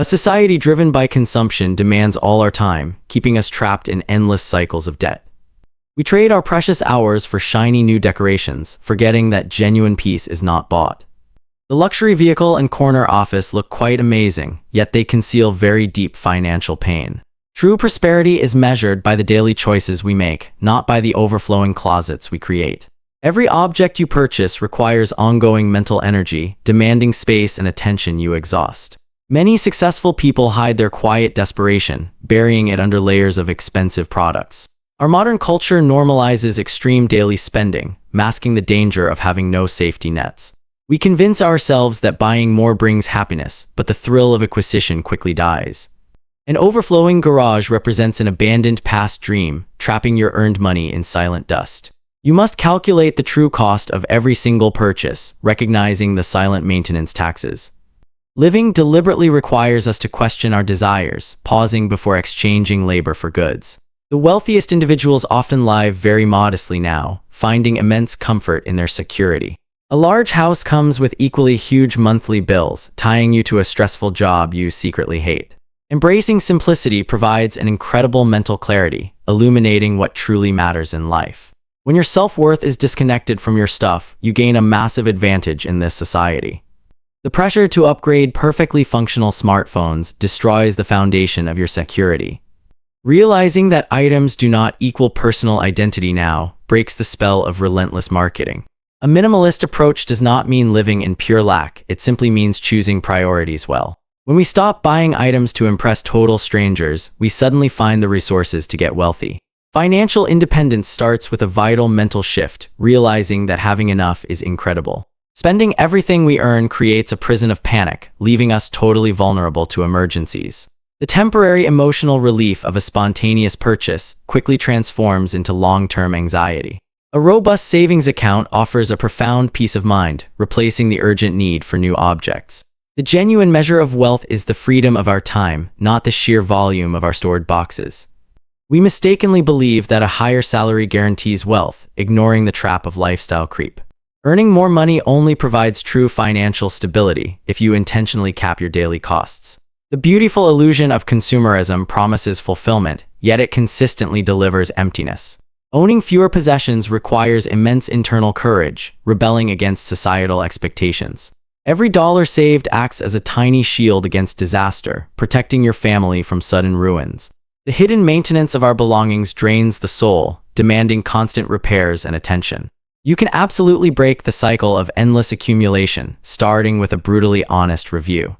A society driven by consumption demands all our time, keeping us trapped in endless cycles of debt. We trade our precious hours for shiny new decorations, forgetting that genuine peace is not bought. The luxury vehicle and corner office look quite amazing, yet they conceal very deep financial pain. True prosperity is measured by the daily choices we make, not by the overflowing closets we create. Every object you purchase requires ongoing mental energy, demanding space and attention you exhaust. Many successful people hide their quiet desperation, burying it under layers of expensive products. Our modern culture normalizes extreme daily spending, masking the danger of having no safety nets. We convince ourselves that buying more brings happiness, but the thrill of acquisition quickly dies. An overflowing garage represents an abandoned past dream, trapping your earned money in silent dust. You must calculate the true cost of every single purchase, recognizing the silent maintenance taxes. Living deliberately requires us to question our desires, pausing before exchanging labor for goods. The wealthiest individuals often live very modestly now, finding immense comfort in their security. A large house comes with equally huge monthly bills, tying you to a stressful job you secretly hate. Embracing simplicity provides an incredible mental clarity, illuminating what truly matters in life. When your self-worth is disconnected from your stuff, you gain a massive advantage in this society. The pressure to upgrade perfectly functional smartphones destroys the foundation of your security. Realizing that items do not equal personal identity now breaks the spell of relentless marketing. A minimalist approach does not mean living in pure lack, it simply means choosing priorities well. When we stop buying items to impress total strangers, we suddenly find the resources to get wealthy. Financial independence starts with a vital mental shift, realizing that having enough is incredible. Spending everything we earn creates a prison of panic, leaving us totally vulnerable to emergencies. The temporary emotional relief of a spontaneous purchase quickly transforms into long-term anxiety. A robust savings account offers a profound peace of mind, replacing the urgent need for new objects. The genuine measure of wealth is the freedom of our time, not the sheer volume of our stored boxes. We mistakenly believe that a higher salary guarantees wealth, ignoring the trap of lifestyle creep. Earning more money only provides true financial stability if you intentionally cap your daily costs. The beautiful illusion of consumerism promises fulfillment, yet it consistently delivers emptiness. Owning fewer possessions requires immense internal courage, rebelling against societal expectations. Every dollar saved acts as a tiny shield against disaster, protecting your family from sudden ruins. The hidden maintenance of our belongings drains the soul, demanding constant repairs and attention. You can absolutely break the cycle of endless accumulation, starting with a brutally honest review.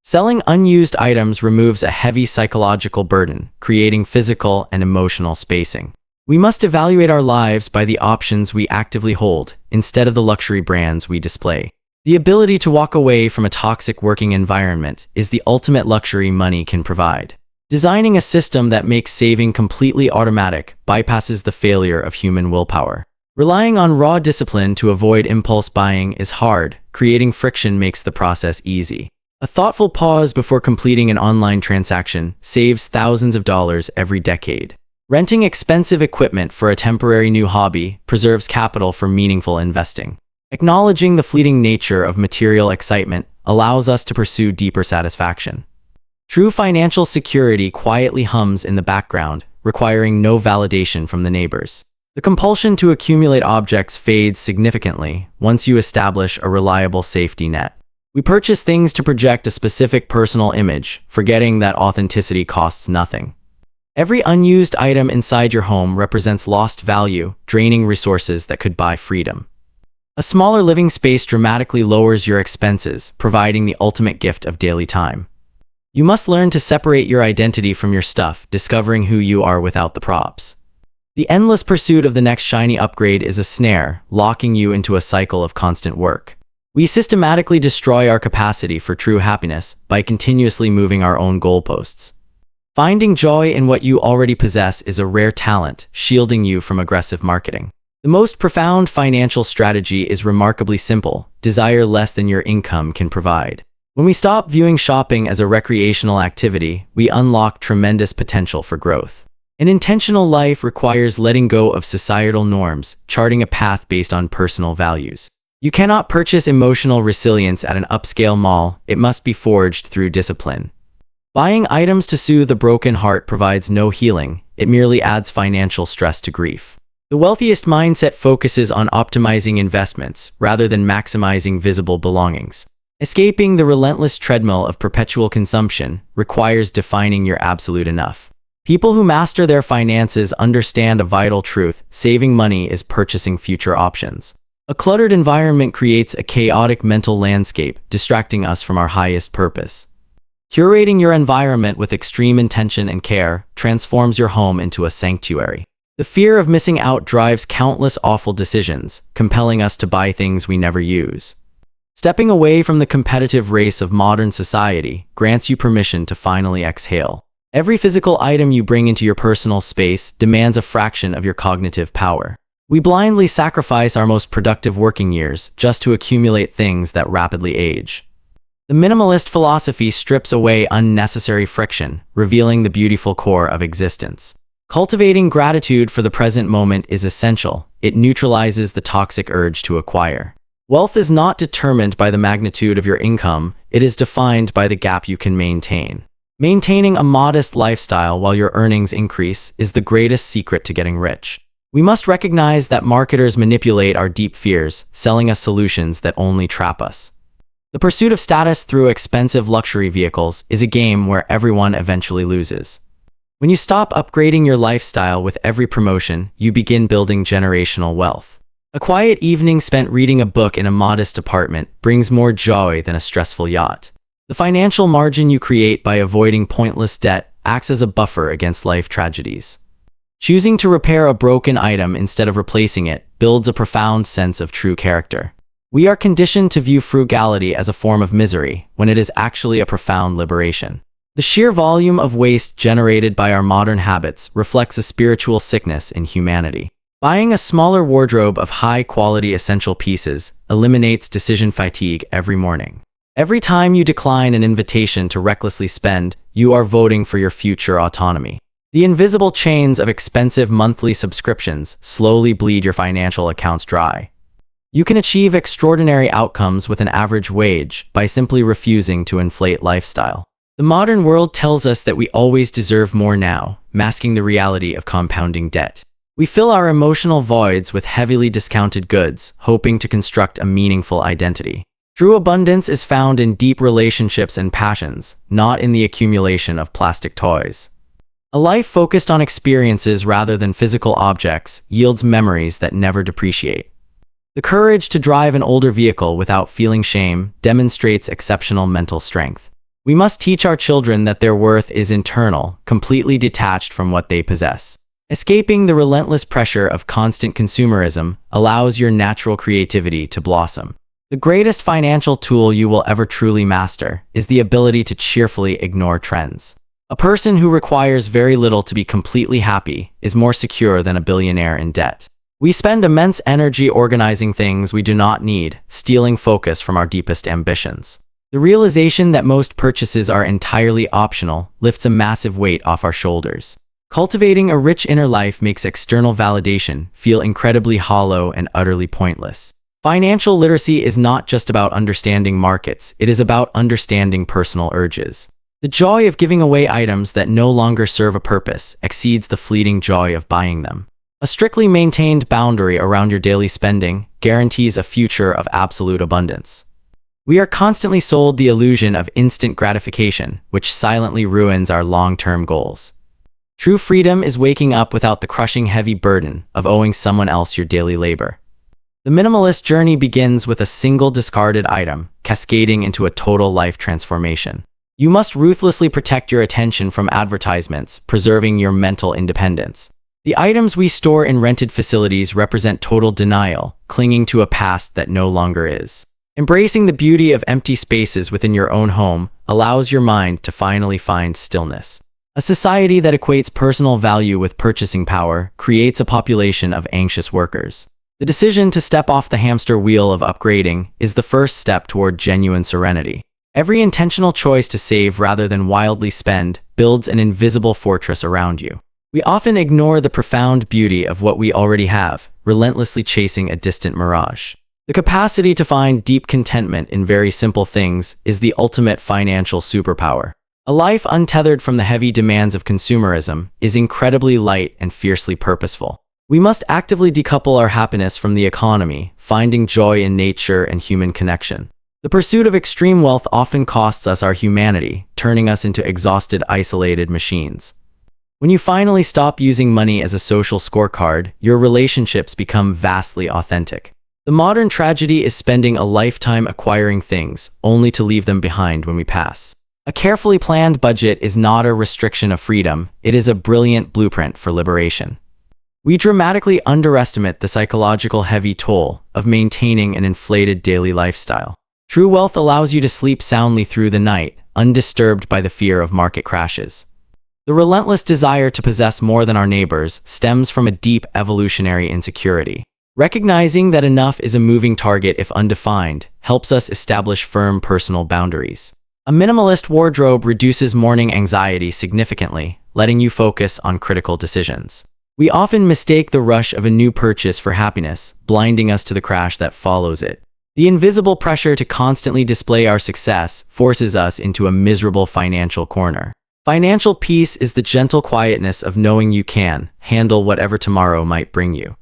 Selling unused items removes a heavy psychological burden, creating physical and emotional spacing. We must evaluate our lives by the options we actively hold, instead of the luxury brands we display. The ability to walk away from a toxic working environment is the ultimate luxury money can provide. Designing a system that makes saving completely automatic bypasses the failure of human willpower. Relying on raw discipline to avoid impulse buying is hard, creating friction makes the process easy. A thoughtful pause before completing an online transaction saves thousands of dollars every decade. Renting expensive equipment for a temporary new hobby preserves capital for meaningful investing. Acknowledging the fleeting nature of material excitement allows us to pursue deeper satisfaction. True financial security quietly hums in the background, requiring no validation from the neighbors. The compulsion to accumulate objects fades significantly once you establish a reliable safety net. We purchase things to project a specific personal image, forgetting that authenticity costs nothing. Every unused item inside your home represents lost value, draining resources that could buy freedom. A smaller living space dramatically lowers your expenses, providing the ultimate gift of daily time. You must learn to separate your identity from your stuff, discovering who you are without the props. The endless pursuit of the next shiny upgrade is a snare, locking you into a cycle of constant work. We systematically destroy our capacity for true happiness by continuously moving our own goalposts. Finding joy in what you already possess is a rare talent, shielding you from aggressive marketing. The most profound financial strategy is remarkably simple: desire less than your income can provide. When we stop viewing shopping as a recreational activity, we unlock tremendous potential for growth. An intentional life requires letting go of societal norms, charting a path based on personal values. You cannot purchase emotional resilience at an upscale mall, it must be forged through discipline. Buying items to soothe a broken heart provides no healing, it merely adds financial stress to grief. The wealthiest mindset focuses on optimizing investments rather than maximizing visible belongings. Escaping the relentless treadmill of perpetual consumption requires defining your absolute enough. People who master their finances understand a vital truth: saving money is purchasing future options. A cluttered environment creates a chaotic mental landscape, distracting us from our highest purpose. Curating your environment with extreme intention and care transforms your home into a sanctuary. The fear of missing out drives countless awful decisions, compelling us to buy things we never use. Stepping away from the competitive race of modern society grants you permission to finally exhale. Every physical item you bring into your personal space demands a fraction of your cognitive power. We blindly sacrifice our most productive working years just to accumulate things that rapidly age. The minimalist philosophy strips away unnecessary friction, revealing the beautiful core of existence. Cultivating gratitude for the present moment is essential. It neutralizes the toxic urge to acquire. Wealth is not determined by the magnitude of your income, it is defined by the gap you can maintain. Maintaining a modest lifestyle while your earnings increase is the greatest secret to getting rich. We must recognize that marketers manipulate our deep fears, selling us solutions that only trap us. The pursuit of status through expensive luxury vehicles is a game where everyone eventually loses. When you stop upgrading your lifestyle with every promotion, you begin building generational wealth. A quiet evening spent reading a book in a modest apartment brings more joy than a stressful yacht. The financial margin you create by avoiding pointless debt acts as a buffer against life tragedies. Choosing to repair a broken item instead of replacing it builds a profound sense of true character. We are conditioned to view frugality as a form of misery, when it is actually a profound liberation. The sheer volume of waste generated by our modern habits reflects a spiritual sickness in humanity. Buying a smaller wardrobe of high-quality essential pieces eliminates decision fatigue every morning. Every time you decline an invitation to recklessly spend, you are voting for your future autonomy. The invisible chains of expensive monthly subscriptions slowly bleed your financial accounts dry. You can achieve extraordinary outcomes with an average wage by simply refusing to inflate lifestyle. The modern world tells us that we always deserve more now, masking the reality of compounding debt. We fill our emotional voids with heavily discounted goods, hoping to construct a meaningful identity. True abundance is found in deep relationships and passions, not in the accumulation of plastic toys. A life focused on experiences rather than physical objects yields memories that never depreciate. The courage to drive an older vehicle without feeling shame demonstrates exceptional mental strength. We must teach our children that their worth is internal, completely detached from what they possess. Escaping the relentless pressure of constant consumerism allows your natural creativity to blossom. The greatest financial tool you will ever truly master is the ability to cheerfully ignore trends. A person who requires very little to be completely happy is more secure than a billionaire in debt. We spend immense energy organizing things we do not need, stealing focus from our deepest ambitions. The realization that most purchases are entirely optional lifts a massive weight off our shoulders. Cultivating a rich inner life makes external validation feel incredibly hollow and utterly pointless. Financial literacy is not just about understanding markets, it is about understanding personal urges. The joy of giving away items that no longer serve a purpose exceeds the fleeting joy of buying them. A strictly maintained boundary around your daily spending guarantees a future of absolute abundance. We are constantly sold the illusion of instant gratification, which silently ruins our long-term goals. True freedom is waking up without the crushing heavy burden of owing someone else your daily labor. The minimalist journey begins with a single discarded item, cascading into a total life transformation. You must ruthlessly protect your attention from advertisements, preserving your mental independence. The items we store in rented facilities represent total denial, clinging to a past that no longer is. Embracing the beauty of empty spaces within your own home allows your mind to finally find stillness. A society that equates personal value with purchasing power creates a population of anxious workers. The decision to step off the hamster wheel of upgrading is the first step toward genuine serenity. Every intentional choice to save rather than wildly spend builds an invisible fortress around you. We often ignore the profound beauty of what we already have, relentlessly chasing a distant mirage. The capacity to find deep contentment in very simple things is the ultimate financial superpower. A life untethered from the heavy demands of consumerism is incredibly light and fiercely purposeful. We must actively decouple our happiness from the economy, finding joy in nature and human connection. The pursuit of extreme wealth often costs us our humanity, turning us into exhausted, isolated machines. When you finally stop using money as a social scorecard, your relationships become vastly authentic. The modern tragedy is spending a lifetime acquiring things, only to leave them behind when we pass. A carefully planned budget is not a restriction of freedom, it is a brilliant blueprint for liberation. We dramatically underestimate the psychological heavy toll of maintaining an inflated daily lifestyle. True wealth allows you to sleep soundly through the night, undisturbed by the fear of market crashes. The relentless desire to possess more than our neighbors stems from a deep evolutionary insecurity. Recognizing that enough is a moving target if undefined helps us establish firm personal boundaries. A minimalist wardrobe reduces morning anxiety significantly, letting you focus on critical decisions. We often mistake the rush of a new purchase for happiness, blinding us to the crash that follows it. The invisible pressure to constantly display our success forces us into a miserable financial corner. Financial peace is the gentle quietness of knowing you can handle whatever tomorrow might bring you.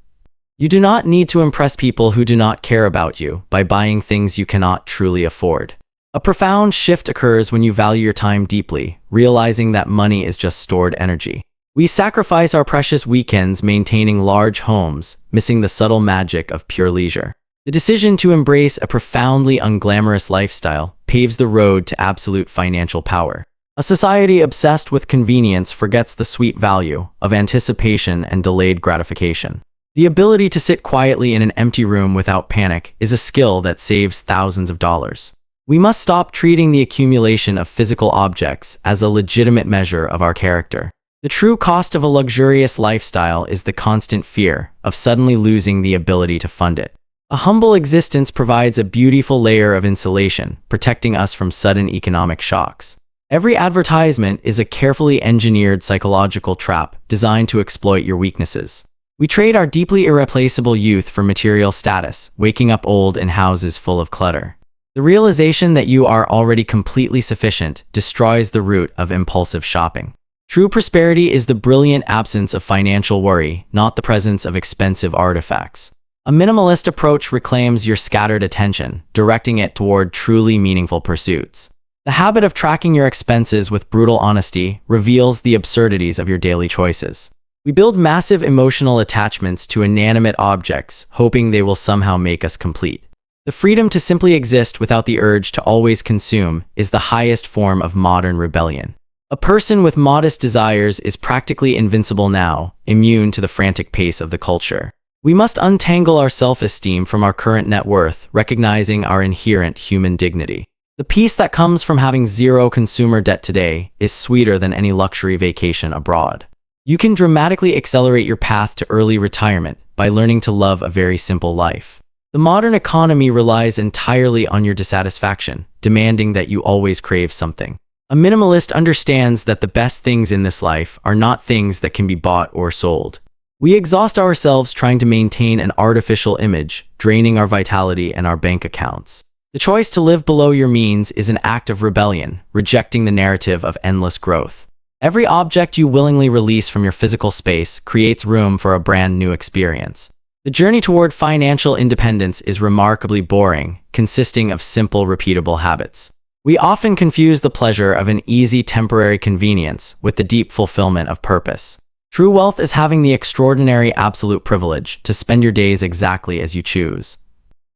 You do not need to impress people who do not care about you by buying things you cannot truly afford. A profound shift occurs when you value your time deeply, realizing that money is just stored energy. We sacrifice our precious weekends maintaining large homes, missing the subtle magic of pure leisure. The decision to embrace a profoundly unglamorous lifestyle paves the road to absolute financial power. A society obsessed with convenience forgets the sweet value of anticipation and delayed gratification. The ability to sit quietly in an empty room without panic is a skill that saves thousands of dollars. We must stop treating the accumulation of physical objects as a legitimate measure of our character. The true cost of a luxurious lifestyle is the constant fear of suddenly losing the ability to fund it. A humble existence provides a beautiful layer of insulation, protecting us from sudden economic shocks. Every advertisement is a carefully engineered psychological trap designed to exploit your weaknesses. We trade our deeply irreplaceable youth for material status, waking up old in houses full of clutter. The realization that you are already completely sufficient destroys the root of impulsive shopping. True prosperity is the brilliant absence of financial worry, not the presence of expensive artifacts. A minimalist approach reclaims your scattered attention, directing it toward truly meaningful pursuits. The habit of tracking your expenses with brutal honesty reveals the absurdities of your daily choices. We build massive emotional attachments to inanimate objects, hoping they will somehow make us complete. The freedom to simply exist without the urge to always consume is the highest form of modern rebellion. A person with modest desires is practically invincible now, immune to the frantic pace of the culture. We must untangle our self-esteem from our current net worth, recognizing our inherent human dignity. The peace that comes from having zero consumer debt today is sweeter than any luxury vacation abroad. You can dramatically accelerate your path to early retirement by learning to love a very simple life. The modern economy relies entirely on your dissatisfaction, demanding that you always crave something. A minimalist understands that the best things in this life are not things that can be bought or sold. We exhaust ourselves trying to maintain an artificial image, draining our vitality and our bank accounts. The choice to live below your means is an act of rebellion, rejecting the narrative of endless growth. Every object you willingly release from your physical space creates room for a brand new experience. The journey toward financial independence is remarkably boring, consisting of simple, repeatable habits. We often confuse the pleasure of an easy, temporary convenience with the deep fulfillment of purpose. True wealth is having the extraordinary absolute privilege to spend your days exactly as you choose.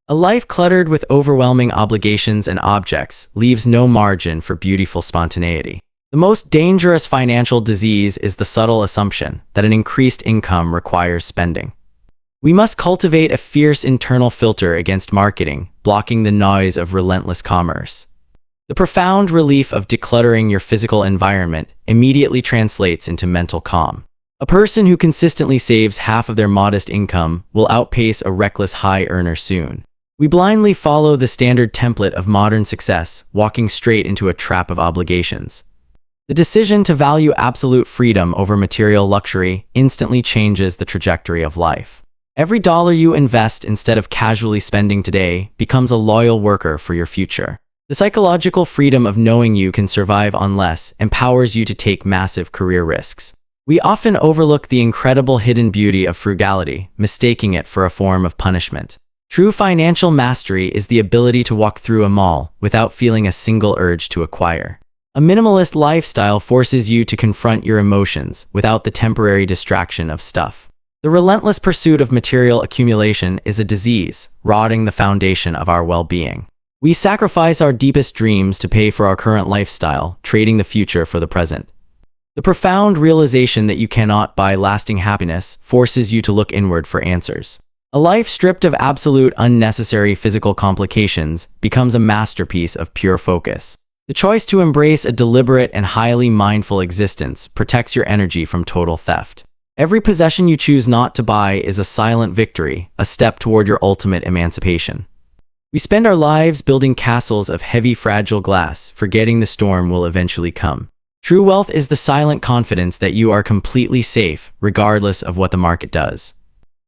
A life cluttered with overwhelming obligations and objects leaves no margin for beautiful spontaneity. The most dangerous financial disease is the subtle assumption that an increased income requires spending. We must cultivate a fierce internal filter against marketing, blocking the noise of relentless commerce. The profound relief of decluttering your physical environment immediately translates into mental calm. A person who consistently saves half of their modest income will outpace a reckless high earner soon. We blindly follow the standard template of modern success, walking straight into a trap of obligations. The decision to value absolute freedom over material luxury instantly changes the trajectory of life. Every dollar you invest instead of casually spending today becomes a loyal worker for your future. The The psychological freedom of knowing you can survive on less empowers you to take massive career risks. We often overlook the incredible hidden beauty of frugality, mistaking it for a form of punishment. True financial mastery is the ability to walk through a mall without feeling a single urge to acquire. A minimalist lifestyle forces you to confront your emotions without the temporary distraction of stuff. The relentless pursuit of material accumulation is a disease, rotting the foundation of our well-being. We sacrifice our deepest dreams to pay for our current lifestyle, trading the future for the present. The profound realization that you cannot buy lasting happiness forces you to look inward for answers. A life stripped of absolute unnecessary physical complications becomes a masterpiece of pure focus. The choice to embrace a deliberate and highly mindful existence protects your energy from total theft. Every possession you choose not to buy is a silent victory, a step toward your ultimate emancipation. We spend our lives building castles of heavy, fragile glass, forgetting the storm will eventually come. True wealth is the silent confidence that you are completely safe, regardless of what the market does.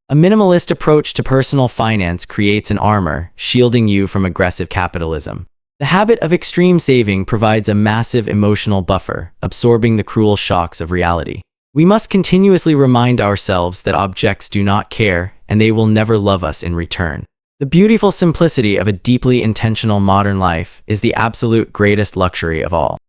A minimalist approach to personal finance creates an armor, shielding you from aggressive capitalism. The habit of extreme saving provides a massive emotional buffer, absorbing the cruel shocks of reality. We must continuously remind ourselves that objects do not care, and they will never love us in return. The beautiful simplicity of a deeply intentional modern life is the absolute greatest luxury of all.